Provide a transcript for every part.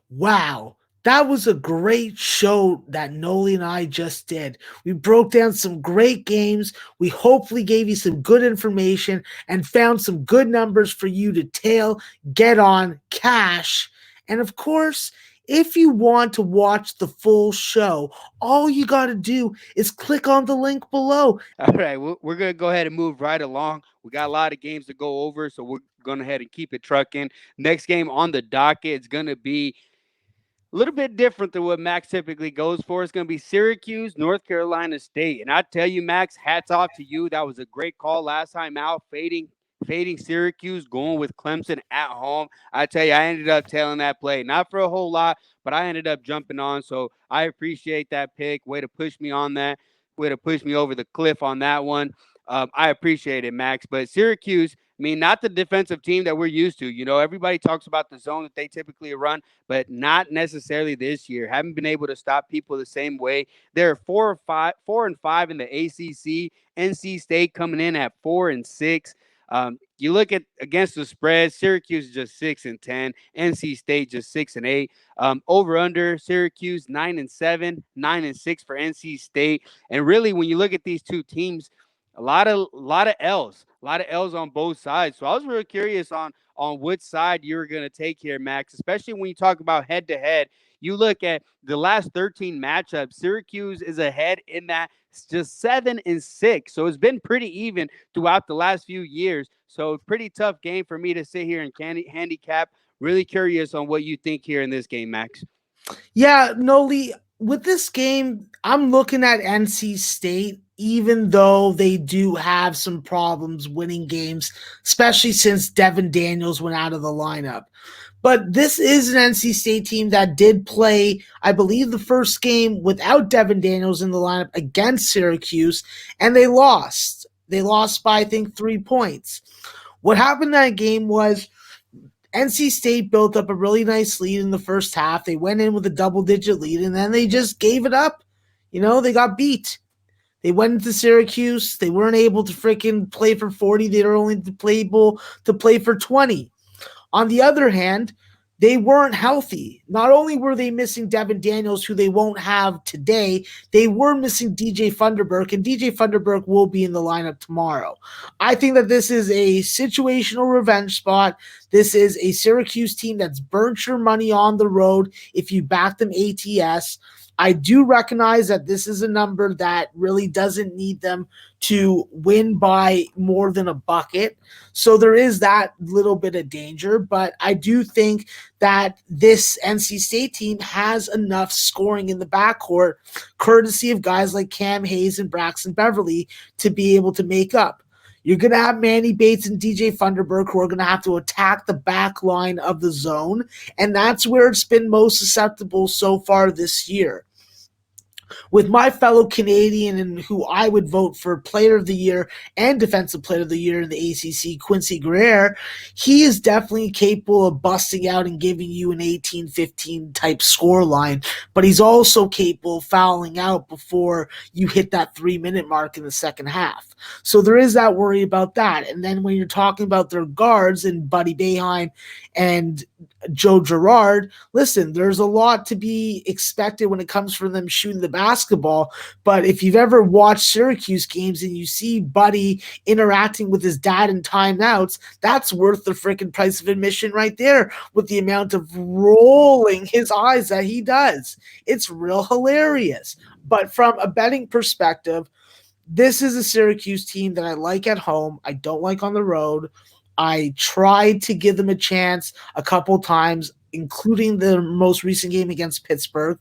Wow, that was a great show that Noli and I just did. We broke down some great games. We hopefully gave you some good information and found some good numbers for you to get on, cash. And of course, if you want to watch the full show, all you got to do is click on the link below. All right, we're going to go ahead and move right along. We got a lot of games to go over, so we're going to head and keep it trucking. Next game on the docket is going to be a little bit different than what Max typically goes for. It's going to be Syracuse, North Carolina State. And I tell you, Max, hats off to you. That was a great call last time out, fading Syracuse, going with Clemson at home. I tell you, I ended up tailing that play. Not for a whole lot, but I ended up jumping on. So I appreciate that pick. Way to push me on that. Way to push me over the cliff on that one. I appreciate it, Max. But Syracuse, I mean, not the defensive team that we're used to. You know, everybody talks about the zone that they typically run, but not necessarily this year. Haven't been able to stop people the same way. They're 4-5 in the ACC. NC State coming in at 4-6. You look at against the spread, Syracuse is just 6-10, NC State just 6-8. Over under Syracuse 9-7, 9-6 for NC State. And really, when you look at these two teams, a lot of L's, a lot of L's on both sides. So I was really curious on which side you were going to take here, Max, especially when you talk about head to head. You look at the last 13 matchups, Syracuse is ahead in that. It's just 7-6. So it's been pretty even throughout the last few years. So pretty tough game for me to sit here and handicap. Really curious on what you think here in this game, Max. Yeah, Noli, with this game, I'm looking at NC State, even though they do have some problems winning games, especially since Devin Daniels went out of the lineup. But this is an NC State team that did play, I believe, the first game without Devin Daniels in the lineup against Syracuse, and they lost. They lost by, I think, 3 points. What happened in that game was NC State built up a really nice lead in the first half. They went in with a double-digit lead, and then they just gave it up. You know, they got beat. They went into Syracuse. They weren't able to freaking play for 40. They were only able to play for 20. On the other hand, they weren't healthy. Not only were they missing Devin Daniels, who they won't have today, they were missing DJ Funderburk, and DJ Funderburk will be in the lineup tomorrow. I think that this is a situational revenge spot. This is a Syracuse team that's burnt your money on the road if you back them ATS. I do recognize that this is a number that really doesn't need them to win by more than a bucket. So there is that little bit of danger, but I do think that this NC State team has enough scoring in the backcourt, courtesy of guys like Cam Hayes and Braxton Beverly, to be able to make up. You're going to have Manny Bates and DJ Funderburk who are going to have to attack the back line of the zone, and that's where it's been most susceptible so far this year. With my fellow Canadian and who I would vote for Player of the Year and Defensive Player of the Year in the ACC, Quincy Guerrero, he is definitely capable of busting out and giving you an 18-15 type score line, but he's also capable of fouling out before you hit that 3-minute mark in the second half. So there is that worry about that. And then when you're talking about their guards and Buddy Boeheim and Joe Girard, listen, there's a lot to be expected when it comes from them shooting the basketball. But if you've ever watched Syracuse games and you see Buddy interacting with his dad in timeouts, that's worth the freaking price of admission right there with the amount of rolling his eyes that he does. It's real hilarious. But from a betting perspective, this is a Syracuse team that I like at home. I don't like on the road. I tried to give them a chance a couple times, including the most recent game against Pittsburgh.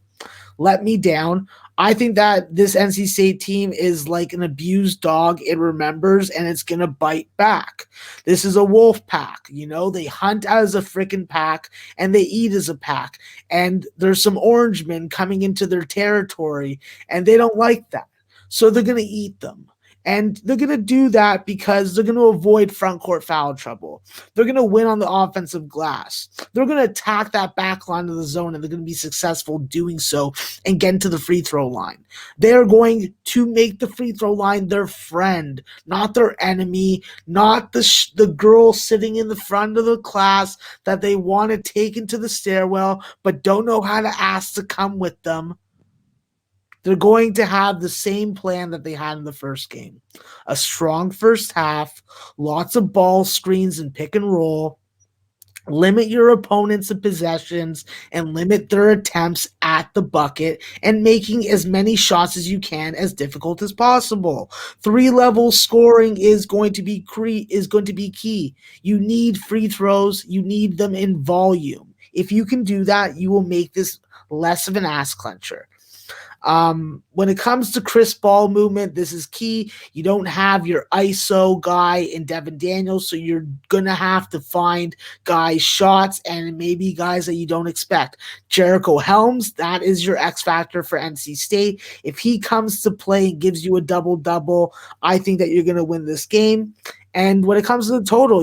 Let me down. I think that this NC State team is like an abused dog. It remembers and it's going to bite back. This is a wolf pack. You know, they hunt as a freaking pack and they eat as a pack. And there's some Orangemen coming into their territory and they don't like that. So they're going to eat them. And they're going to do that because they're going to avoid front court foul trouble. They're going to win on the offensive glass. They're going to attack that back line of the zone, and they're going to be successful doing so and get into the free throw line. They're going to make the free throw line their friend, not their enemy, not the girl sitting in the front of the class that they want to take into the stairwell but don't know how to ask to come with them. They're going to have the same plan that they had in the first game. A strong first half, lots of ball screens and pick and roll. Limit your opponents' possessions and limit their attempts at the bucket and making as many shots as you can as difficult as possible. 3-level scoring is going to be key. You need free throws. You need them in volume. If you can do that, you will make this less of an ass clencher. When it comes to crisp ball movement, this is key. You don't have your ISO guy in Devin Daniels, so you're going to have to find guys' shots and maybe guys that you don't expect. Jericho Helms, that is your X factor for NC State. If he comes to play and gives you a double-double, I think that you're going to win this game. And when it comes to the total,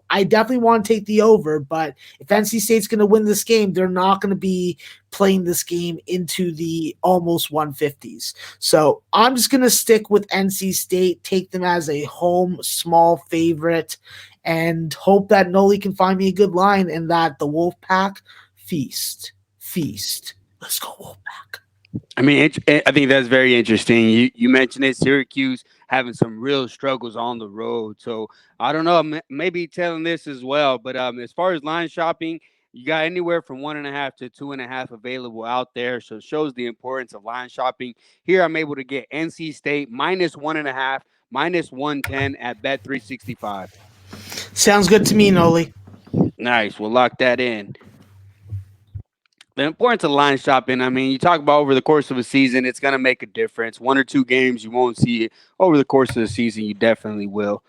I definitely want to take the over, but if NC State's going to win this game, they're not going to be playing this game into the almost 150s. So I'm just going to stick with NC State, take them as a home small favorite, and hope that Nolly can find me a good line and that the Wolfpack feast. Let's go Wolfpack. I mean, I think that's very interesting. You mentioned it, Syracuse having some real struggles on the road. So I don't know, maybe telling this as well. But as far as line shopping, you got anywhere from 1.5 to 2.5 available out there. So it shows the importance of line shopping. Here I'm able to get NC State -1.5, -110 at Bet365. Sounds good to me, Nolly. Nice. We'll lock that in. The importance of line shopping, I mean, you talk about over the course of a season, it's going to make a difference. 1 or 2 games, you won't see it. Over the course of the season, you definitely will.